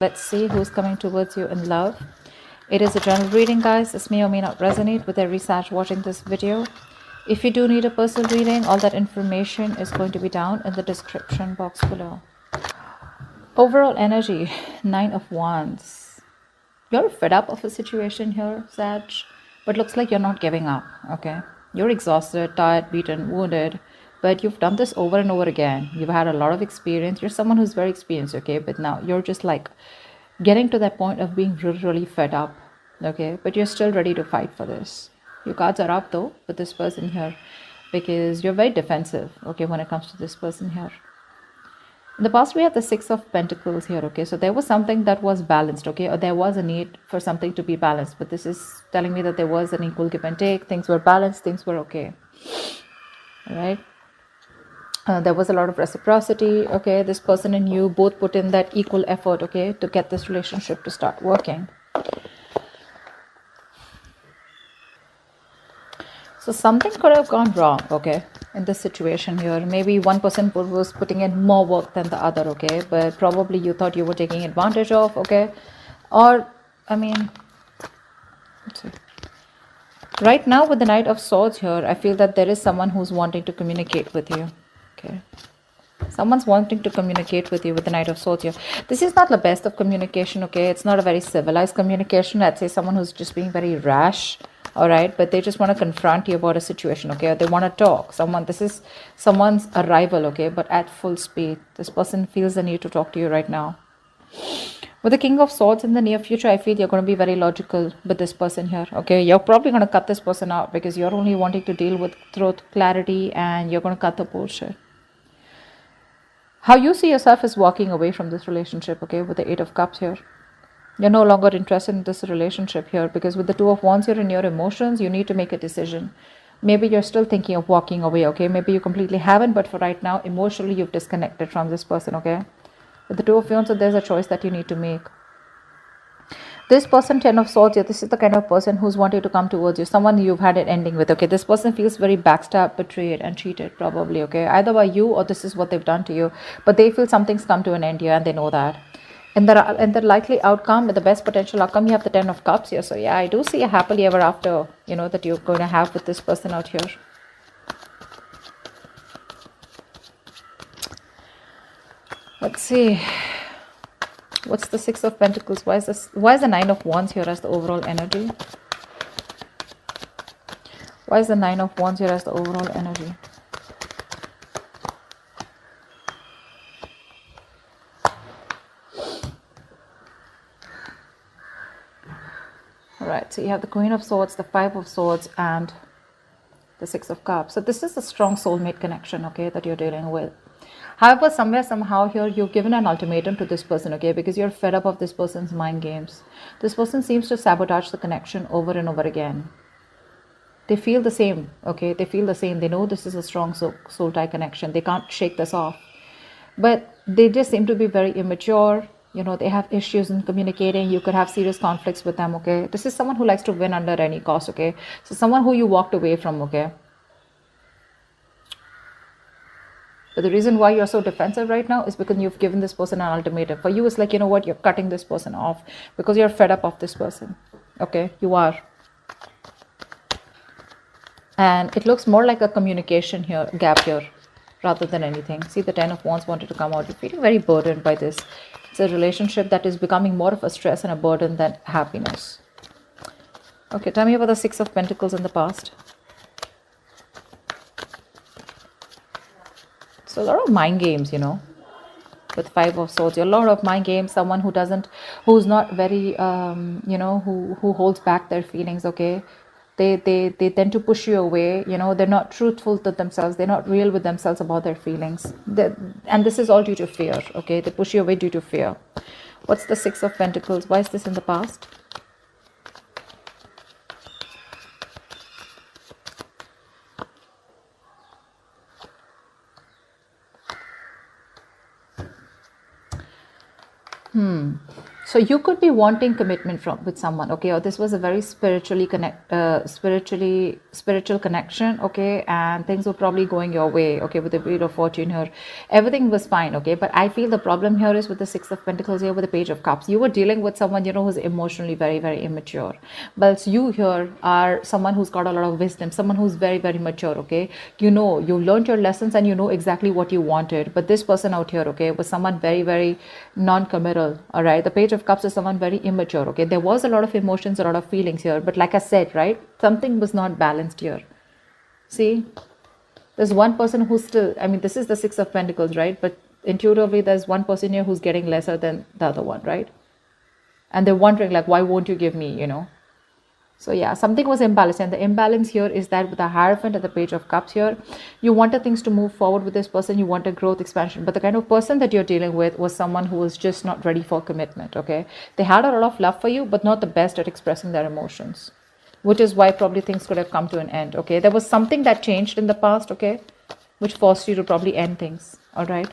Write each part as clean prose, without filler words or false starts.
Let's see who's coming towards you in love. It is a general reading, guys. This may or may not resonate with every Sag watching this video. If you do need a personal reading, all that information is going to be down in the description box below. Overall energy, Nine of Wands. You're fed up of a situation here, Sag, but looks like you're not giving up, okay? You're exhausted, tired, beaten, wounded, but you've done this over and over again. You've had a lot of experience. You're someone who's very experienced, okay? But now you're just like getting to that point of being really, really fed up, okay? But you're still ready to fight for this. Your cards are up though with this person here because you're very defensive, okay, when it comes to this person here. In the past, we have the Six of Pentacles here, okay? So there was something that was balanced, okay? Or there was a need for something to be balanced. But this is telling me that there was an equal give and take. Things were balanced. Things were okay. All right? There was a lot of reciprocity, okay? This person and you both put in that equal effort, okay? To get this relationship to start working. So something could have gone wrong, okay, in this situation here. Maybe one person was putting in more work than the other, okay, but probably you thought you were taking advantage of, okay, or, I mean, let's see. Right now with the Knight of Swords here, I feel that there is someone who's wanting to communicate with you, okay. Someone's wanting to communicate with you with the Knight of Swords here. This is not the best of communication, okay. It's not a very civilized communication. I'd say someone who's just being very rash, all right, but they just want to confront you about a situation, okay, or they want to talk. This is someone's arrival, okay, but at full speed. This person feels the need to talk to you right now. With the King of Swords in the near future, I feel you're going to be very logical with this person here, okay. You're probably going to cut this person out because you're only wanting to deal with truth, clarity, and you're going to cut the bullshit. How you see yourself is walking away from this relationship, okay, with the Eight of Cups here. You're no longer interested in this relationship here because with the Two of Wands here in your emotions, you need to make a decision. Maybe you're still thinking of walking away, okay? Maybe you completely haven't, but for right now, emotionally, you've disconnected from this person, okay? With the Two of Wands, so there's a choice that you need to make. This person, Ten of Swords, this is the kind of person who's wanting to come towards you. Someone you've had an ending with, okay? This person feels very backstabbed, betrayed, and cheated, probably, okay? Either by you or this is what they've done to you. But they feel something's come to an end here and they know that. And the likely outcome, the best potential outcome, you have the Ten of Cups here. So yeah, I do see a happily ever after, you know, that you're going to have with this person out here. Let's see. What's the Six of Pentacles? Why is the Nine of Wands here as the overall energy? Why is the Nine of Wands here as the overall energy? Alright, so you have the Queen of Swords, the Five of Swords, and the Six of Cups. So this is a strong soulmate connection, okay, that you're dealing with. However, somewhere, somehow here, you've given an ultimatum to this person, okay, because you're fed up of this person's mind games. This person seems to sabotage the connection over and over again. They feel the same, okay, they feel the same. They know this is a strong soul tie connection. They can't shake this off. But they just seem to be very immature. You know, they have issues in communicating. You could have serious conflicts with them, okay? This is someone who likes to win under any cost, okay? So someone who you walked away from, okay? But the reason why you're so defensive right now is because you've given this person an ultimatum. For you, it's like, you know what? You're cutting this person off because you're fed up of this person, okay? You are. And it looks more like a communication here, gap here, rather than anything. See, the Ten of Wands wanted to come out. You're feeling very burdened by this. It's a relationship that is becoming more of a stress and a burden than happiness. Okay, tell me about the Six of Pentacles in the past. So a lot of mind games, you know, with Five of Swords. A lot of mind games. Someone who's not very, you know, who holds back their feelings, okay? They tend to push you away, you know, they're not truthful to themselves, they're not real with themselves about their feelings. And this is all due to fear, okay? They push you away due to fear. What's the Six of Pentacles? Why is this in the past? So you could be wanting commitment from with someone, okay, or this was a very spiritual connection, okay, and things were probably going your way, okay, with the Wheel of Fortune here. Everything was fine, okay, but I feel the problem here is with the Six of Pentacles here, with the Page of Cups. You were dealing with someone, you know, who's emotionally very, very immature. But you here are someone who's got a lot of wisdom, someone who's very, very mature, okay. You know, you learned your lessons and you know exactly what you wanted. But this person out here, okay, was someone very, very non-committal, all right. The Page of Cups is someone very immature, okay. There was a lot of emotions, a lot of feelings here, but like I said, right, something was not balanced here. See, there's one person who's still, I mean, this is the Six of Pentacles, right, but intuitively there's one person here who's getting lesser than the other one, right, and they're wondering like, why won't you give me, you know. So yeah, something was imbalanced, and the imbalance here is that with the Hierophant and the Page of Cups here, you wanted things to move forward with this person, you wanted growth, expansion, but the kind of person that you're dealing with was someone who was just not ready for commitment, okay. They had a lot of love for you, but not the best at expressing their emotions, which is why probably things could have come to an end, okay. There was something that changed in the past, okay, which forced you to probably end things, all right.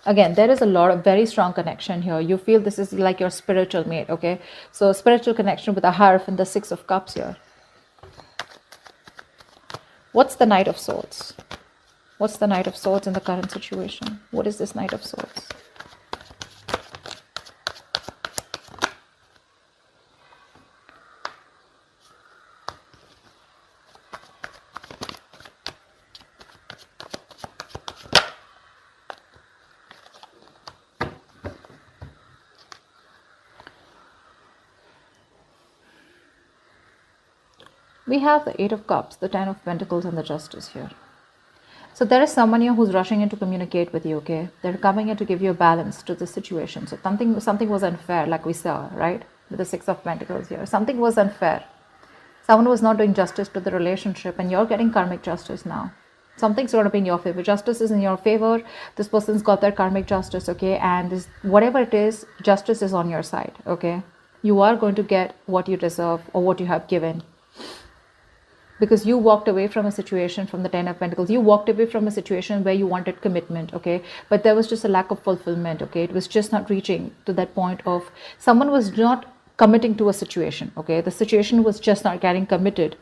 Again, there is a lot of very strong connection here. You feel this is like your spiritual mate, okay. So spiritual connection with the Hierophant, the Six of Cups here. What's the Knight of Swords? What's the Knight of Swords in the current situation? What is this Knight of Swords? We have the Eight of Cups, the Ten of Pentacles, and the Justice here. So there is someone here who's rushing in to communicate with you, okay? They're coming in to give you a balance to the situation. So something was unfair, like we saw, right? With the Six of Pentacles here. Something was unfair. Someone was not doing justice to the relationship, and you're getting karmic justice now. Something's going to be in your favor. Justice is in your favor. This person's got their karmic justice, okay? And this, whatever it is, justice is on your side, okay? You are going to get what you deserve or what you have given. Because you walked away from a situation, from the Ten of Pentacles. You walked away from a situation where you wanted commitment, okay? But there was just a lack of fulfillment, okay? It was just not reaching to that point of, someone was not committing to a situation, okay? The situation was just not getting committed.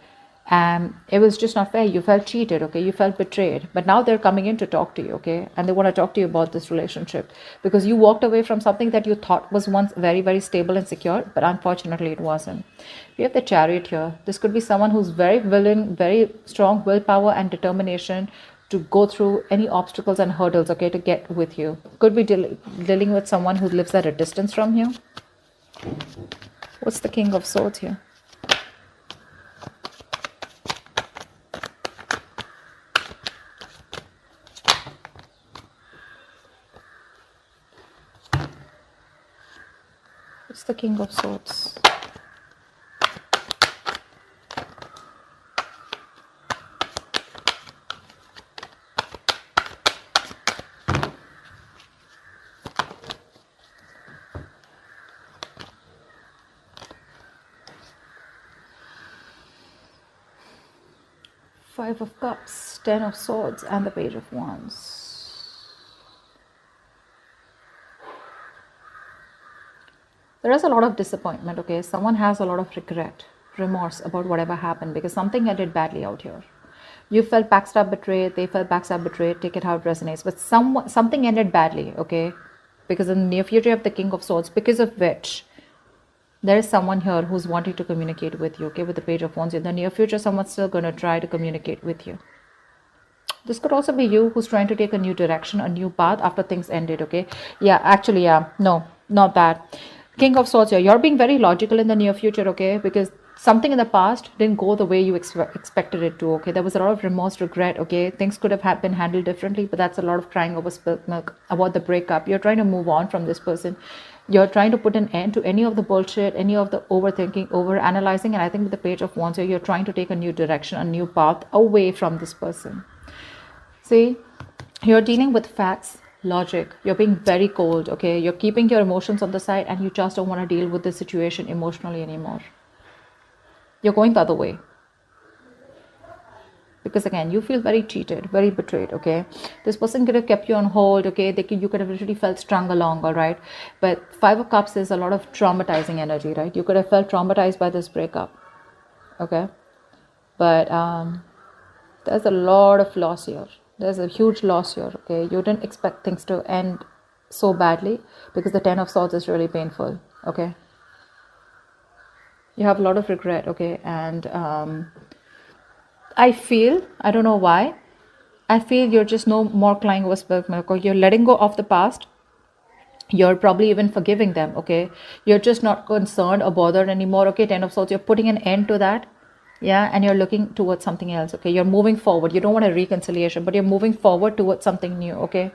And it was just not fair. You felt cheated, okay? You felt betrayed. But now they're coming in to talk to you, okay? And they want to talk to you about this relationship. Because you walked away from something that you thought was once very, very stable and secure. But unfortunately, it wasn't. We have the Chariot here. This could be someone who's very willing, very strong willpower and determination to go through any obstacles and hurdles, okay, to get with you. Could be dealing with someone who lives at a distance from you. What's the King of Swords here? What's the King of Swords? Five of Cups, Ten of Swords, and the Page of Wands. There is a lot of disappointment, okay? Someone has a lot of regret, remorse about whatever happened because something ended badly out here. You felt backstab, betrayed, they felt backstab, betrayed, take it how it resonates. But something ended badly, okay? Because in the near future you have the King of Swords, because of which there is someone here who's wanting to communicate with you, okay? With the Page of Wands. In the near future, someone's still going to try to communicate with you. This could also be you who's trying to take a new direction, a new path after things ended, okay? Yeah, actually, yeah. No, not that. King of Swords here. You're being very logical in the near future, okay? Because something in the past didn't go the way you expected it to, okay? There was a lot of remorse, regret, okay? Things could have been handled differently, but that's a lot of crying over spilt milk about the breakup. You're trying to move on from this person. You're trying to put an end to any of the bullshit, any of the overthinking, over-analyzing. And I think with the Page of Wands here, you're trying to take a new direction, a new path away from this person. See, you're dealing with facts, logic. You're being very cold, okay? You're keeping your emotions on the side and you just don't want to deal with the situation emotionally anymore. You're going the other way. Because again, you feel very cheated, very betrayed, okay? This person could have kept you on hold, okay? You could have literally felt strung along, all right? But Five of Cups is a lot of traumatizing energy, right? You could have felt traumatized by this breakup, okay? But there's a lot of loss here. There's a huge loss here, okay? You didn't expect things to end so badly because the Ten of Swords is really painful, okay? You have a lot of regret, okay? And I don't know why, I feel you're just no more crying over spilled milk, or you're letting go of the past. You're probably even forgiving them, okay? You're just not concerned or bothered anymore, okay? Ten of Swords, you're putting an end to that, yeah? And you're looking towards something else, okay? You're moving forward. You don't want a reconciliation, but you're moving forward towards something new, okay?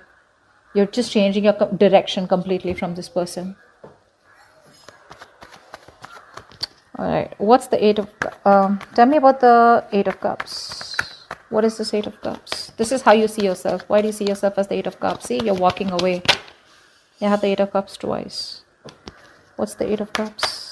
You're just changing your direction completely from this person. All right, what's the Eight of tell me about the Eight of Cups. What is this Eight of Cups? This is how you see yourself. Why do you see yourself as the Eight of Cups? See, you're walking away. You have the Eight of Cups twice. What's the Eight of Cups?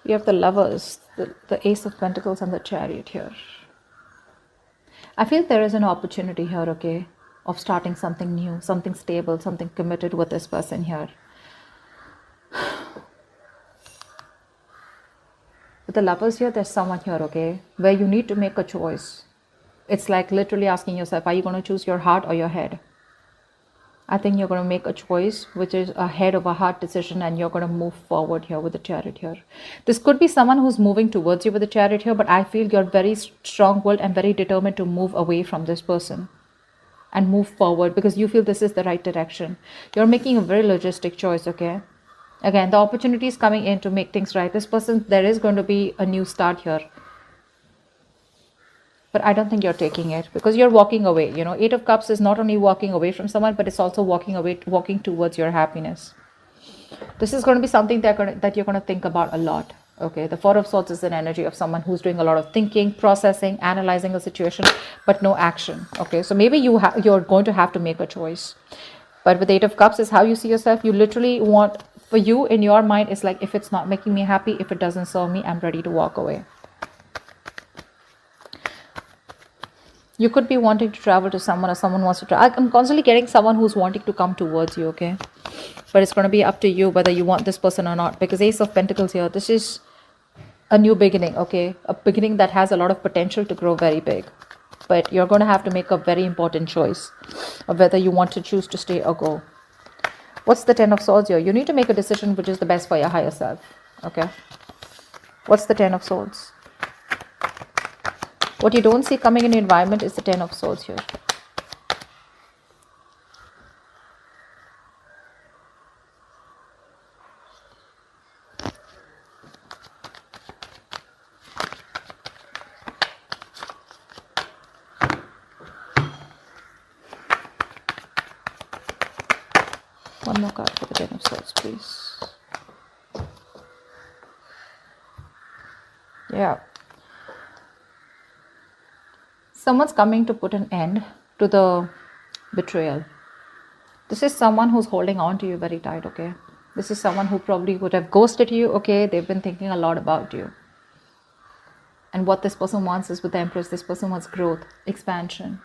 You have the Lovers, the Ace of Pentacles, and the Chariot here. I feel there is an opportunity here, okay, of starting something new, something stable, something committed with this person here. With the Lovers here, there's someone here, okay, where you need to make a choice. It's like literally asking yourself, are you going to choose your heart or your head? I think you're going to make a choice which is a head of a heart decision, and you're going to move forward here with the Chariot here. This could be someone who's moving towards you with the Chariot here, but I feel you're very strong-willed and very determined to move away from this person and move forward because you feel this is the right direction. You're making a very logistic choice, okay? Again, the opportunity is coming in to make things right. This person, there is going to be a new start here. But I don't think you're taking it because you're walking away. You know, Eight of Cups is not only walking away from someone, but it's also walking away, walking towards your happiness. This is going to be something that you're going to think about a lot. Okay, the Four of Swords is an energy of someone who's doing a lot of thinking, processing, analyzing a situation, but no action. Okay, so maybe you're going to have to make a choice. But with Eight of Cups is how you see yourself. You literally want, for you in your mind, it's like, if it's not making me happy, if it doesn't serve me, I'm ready to walk away. You could be wanting to travel to someone, or someone wants to travel. I'm constantly getting someone who's wanting to come towards you, okay? But it's going to be up to you whether you want this person or not. Because Ace of Pentacles here, this is a new beginning, okay? A beginning that has a lot of potential to grow very big. But you're going to have to make a very important choice of whether you want to choose to stay or go. What's the Ten of Swords here? You need to make a decision which is the best for your higher self, okay? What's the Ten of Swords? What you don't see coming in the environment is the Ten of Swords here. One more card for the Ten of Swords, please. Yeah. Someone's coming to put an end to the betrayal. This is someone who's holding on to you very tight, okay? This is someone who probably would have ghosted you, okay? They've been thinking a lot about you. And what this person wants is, with the Empress, this person wants growth, expansion.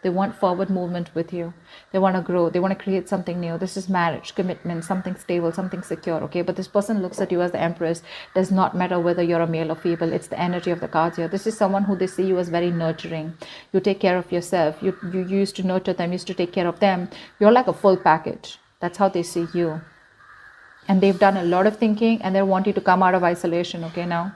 They want forward movement with you. They want to grow. They want to create something new. This is marriage, commitment, something stable, something secure, okay? But this person looks at you as the Empress. Does not matter whether you're a male or female. It's the energy of the cards here. This is someone who they see you as very nurturing. You take care of yourself. You used to nurture them, used to take care of them. You're like a full package. That's how they see you. And they've done a lot of thinking, and they want you to come out of isolation, okay, now?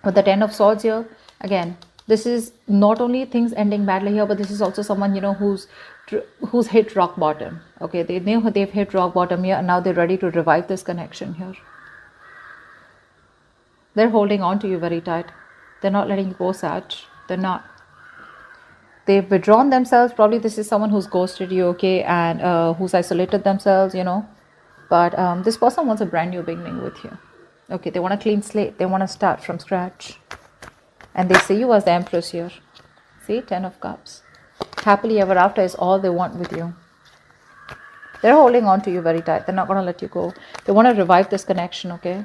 With the Ten of Swords here, again, this is not only things ending badly here, but this is also someone, you know, who's hit rock bottom. Okay, they know they've hit rock bottom here, and now they're ready to revive this connection here. They're holding on to you very tight. They're not letting you go, Sag. They're not. They've withdrawn themselves. Probably this is someone who's ghosted you, okay, and who's isolated themselves, you know. But this person wants a brand new beginning with you. Okay, they want a clean slate. They want to start from scratch. And they see you as the Empress here. See, Ten of Cups. Happily ever after is all they want with you. They're holding on to you very tight. They're not going to let you go. They want to revive this connection, okay?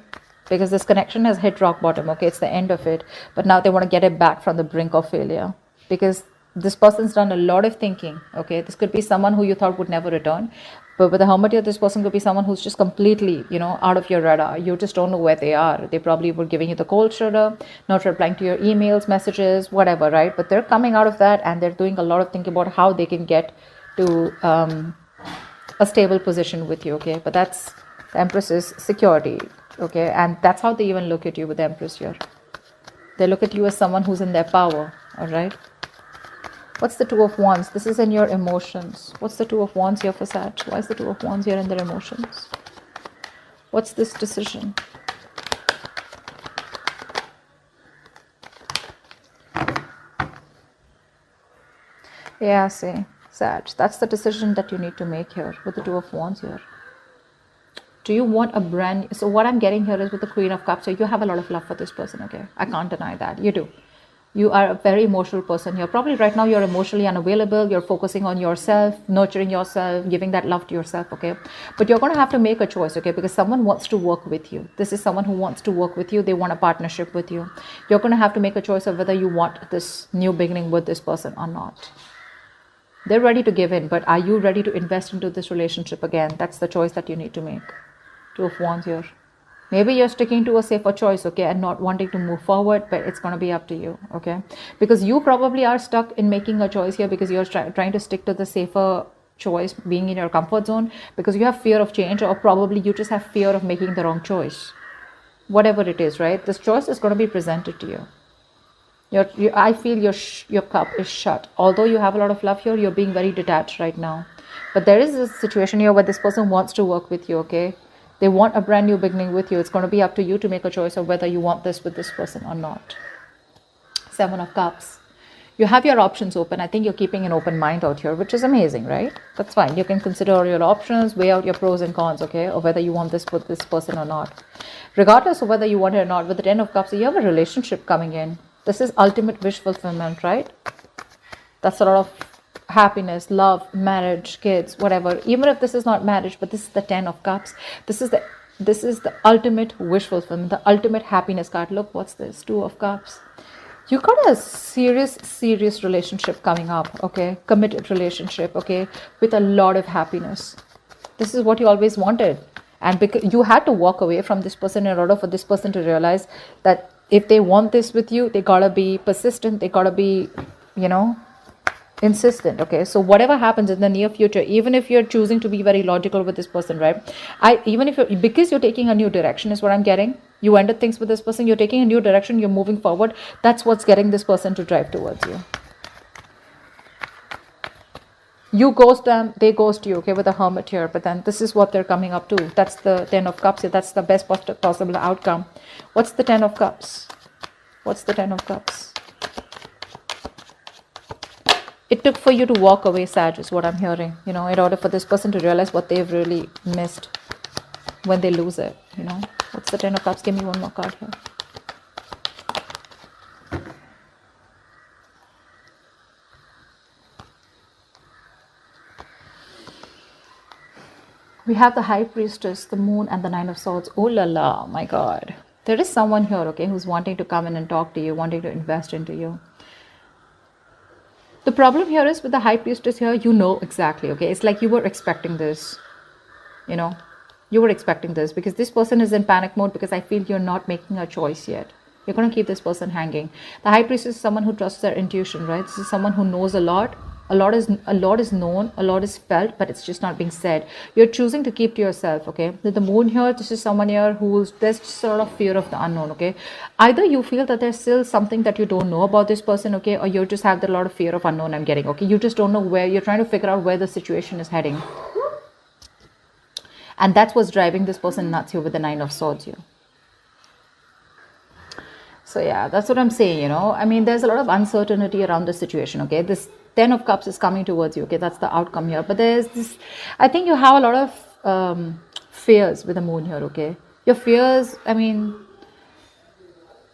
Because this connection has hit rock bottom, okay? It's the end of it. But now they want to get it back from the brink of failure. Because this person's done a lot of thinking, okay? This could be someone who you thought would never return. But with the Hermit here, this person could be someone who's just completely, out of your radar. You just don't know where they are. They probably were giving you the cold shoulder, not replying to your emails, messages, whatever, right? But they're coming out of that and they're doing a lot of thinking about how they can get to a stable position with you, okay? But that's, the Empress is security, okay? And that's how they even look at you with the Empress here. They look at you as someone who's in their power, all right? What's the Two of Wands? This is in your emotions. What's the Two of Wands here for Sag? Why is the Two of Wands here in their emotions? What's this decision? Yeah, see, Sag. That's the decision that you need to make here with the Two of Wands here. Do you want a brand... So what I'm getting here is with the Queen of Cups, so you have a lot of love for this person, okay? I can't deny that. You do. You are a very emotional person here. Probably right now you're emotionally unavailable. You're focusing on yourself, nurturing yourself, giving that love to yourself, okay? But you're going to have to make a choice, okay? Because someone wants to work with you. This is someone who wants to work with you. They want a partnership with you. You're going to have to make a choice of whether you want this new beginning with this person or not. They're ready to give in, but are you ready to invest into this relationship again? That's the choice that you need to make. Two of Wands here. Maybe you're sticking to a safer choice, okay, and not wanting to move forward, but it's going to be up to you, okay? Because you probably are stuck in making a choice here because you're trying to stick to the safer choice, being in your comfort zone, because you have fear of change, or probably you just have fear of making the wrong choice. Whatever it is, right? This choice is going to be presented to you. I feel your cup is shut. Although you have a lot of love here, you're being very detached right now. But there is a situation here where this person wants to work with you, okay? They want a brand new beginning with you. It's going to be up to you to make a choice of whether you want this with this person or not. Seven of Cups. You have your options open. I think you're keeping an open mind out here, which is amazing, right? That's fine. You can consider all your options, weigh out your pros and cons, okay? Or whether you want this with this person or not. Regardless of whether you want it or not, with the Ten of Cups, you have a relationship coming in. This is ultimate wish fulfillment, right? That's a lot of happiness, love, marriage, kids, whatever. Even if this is not marriage, but this is the Ten of Cups. This is the ultimate wish fulfillment, the ultimate happiness card. Look, what's this? Two of Cups. You got a serious relationship coming up, okay? Committed relationship, okay? With a lot of happiness. This is what you always wanted. And because you had to walk away from this person in order for this person to realize that if they want this with you, they gotta be persistent. They gotta be, insistent, okay? So whatever happens in the near future, even if you're choosing to be very logical with this person, right? Because you're taking a new direction is what I'm getting. You ended things with this person, you're taking a new direction, you're moving forward. That's what's getting this person to drive towards you. You ghost them, they ghost you, okay, with a Hermit here. But then this is what they're coming up to. That's the Ten of Cups here. That's the best possible outcome. What's the Ten of Cups? What's the Ten of Cups? It took for you to walk away, Sag, is what I'm hearing, in order for this person to realize what they've really missed when they lose it, What's the Ten of Cups? Give me one more card here. We have the High Priestess, the Moon, and the Nine of Swords. Oh la la, my God. There is someone here, okay, who's wanting to come in and talk to you, wanting to invest into you. The problem here is with the High Priestess here, exactly, okay? It's like you were expecting this, You were expecting this because this person is in panic mode because I feel you're not making a choice yet. You're going to keep this person hanging. The High Priestess is someone who trusts their intuition, right? This is someone who knows a lot. A lot is known, a lot is felt, but it's just not being said. You're choosing to keep to yourself, okay? With the Moon here, this is someone here there's just sort of fear of the unknown, okay? Either you feel that there's still something that you don't know about this person, okay? Or you just have a lot of fear of unknown I'm getting, okay? You just don't know where, you're trying to figure out where the situation is heading. And that's what's driving this person nuts here with the Nine of Swords here. So yeah, that's what I'm saying, I mean, there's a lot of uncertainty around the situation, okay? This Ten of Cups is coming towards you, okay? That's the outcome here. But there's this, I think you have a lot of fears with the Moon here, okay? Your fears, I mean,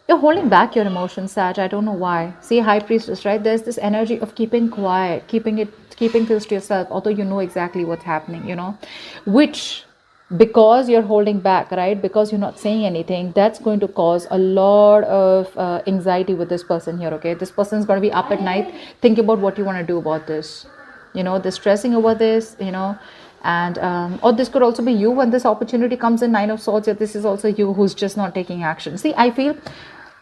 You're holding back your emotions, Sag. I don't know why. See, High Priestess, right? There's this energy of keeping quiet, keeping things to yourself, although you know exactly what's happening, which, because you're holding back, right? Because you're not saying anything, that's going to cause a lot of anxiety with this person here, okay? This person's going to be up at night thinking about what you want to do about this. They're stressing over this, and or this could also be you when this opportunity comes in. Nine of Swords, yeah, this is also you who's just not taking action. See, I feel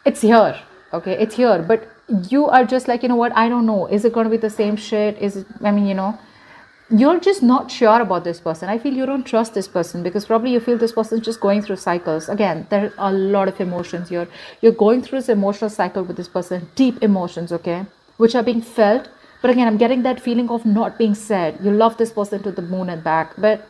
it's here, okay? It's here, but you are just like, what, I don't know, is it going to be the same shit? Is it, I mean, you're just not sure about this person. I feel you don't trust this person because probably you feel this person is just going through cycles. Again, there are a lot of emotions here. You're going through this emotional cycle with this person, deep emotions, okay, which are being felt. But again, I'm getting that feeling of not being said. You love this person to the moon and back, but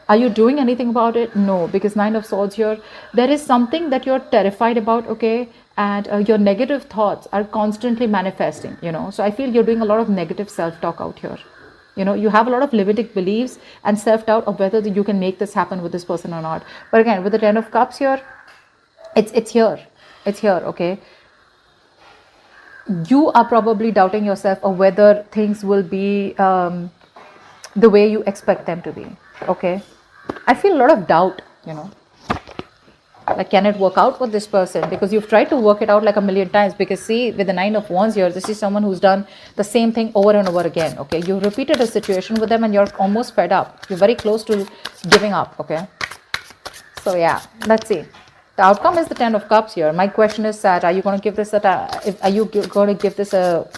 are you doing anything about it? No, because Nine of Swords here, there is something that you're terrified about, okay? And your negative thoughts are constantly manifesting, So I feel you're doing a lot of negative self-talk out here. You have a lot of limiting beliefs and self-doubt of whether you can make this happen with this person or not. But again, with the Ten of Cups here, it's here. It's here, okay? You are probably doubting yourself of whether things will be the way you expect them to be, okay? I feel a lot of doubt, like, can it work out with this person? Because you've tried to work it out like a million times. Because see, with the Nine of Wands here, this is someone who's done the same thing over and over again, okay? You repeated a situation with them and you're almost fed up. You're very close to giving up, okay? So yeah, let's see. The outcome is the Ten of Cups here. My question is, Sag, are you going to give this a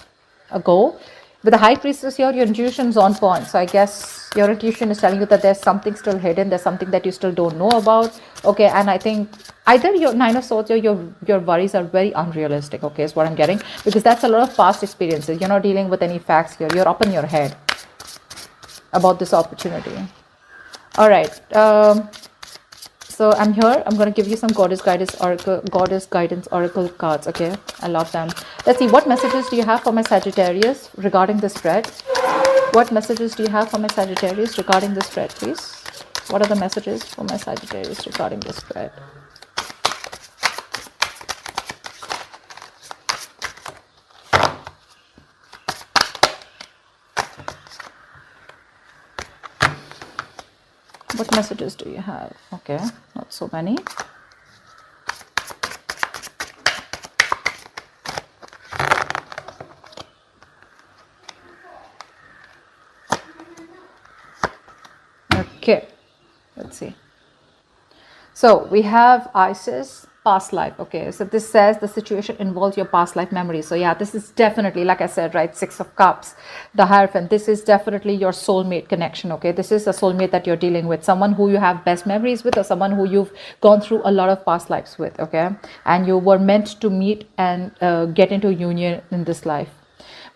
go? With the High Priestess here, your intuition is on point. So I guess your intuition is telling you that there's something still hidden. There's something that you still don't know about. Okay, and I think either your Nine of Swords or your worries are very unrealistic, okay, is what I'm getting. Because that's a lot of past experiences. You're not dealing with any facts here. You're up in your head about this opportunity. All right. So I'm here. I'm going to give you some Goddess Guidance Oracle cards, okay? I love them. Let's see, what messages do you have for my Sagittarius regarding the spread? What messages do you have for my Sagittarius regarding the spread, please? What are the messages for my Sagittarius regarding the spread? What messages do you have? Okay, not so many. Okay, let's see. So we have Isis, past life. Okay, so this says the situation involves your past life memory. So yeah, this is definitely, like I said, right, Six of Cups, the Hierophant. This is definitely your soulmate connection. Okay, this is a soulmate that you're dealing with, someone who you have best memories with, or someone who you've gone through a lot of past lives with. Okay, and you were meant to meet and get into union in this life.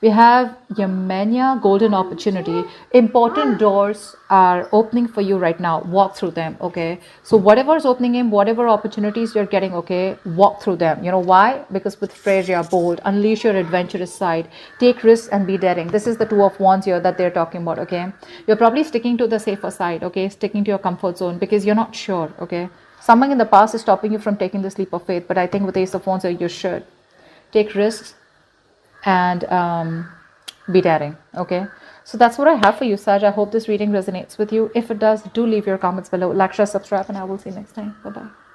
We have Yemenia, golden opportunity. Important doors are opening for you right now. Walk through them, okay? So whatever is opening in, whatever opportunities you're getting, okay, walk through them. You know why? Because with Freya, bold, unleash your adventurous side, take risks and be daring. This is the Two of Wands here that they're talking about, okay? You're probably sticking to the safer side, okay? Sticking to your comfort zone because you're not sure, okay? Someone in the past is stopping you from taking this leap of faith, but I think with Ace of Wands here, you should take risks and be daring, okay? So that's what I have for you, Sag. I hope this reading resonates with you. If it does, do leave your comments below, like, share, subscribe, and I will see you next time. Bye bye.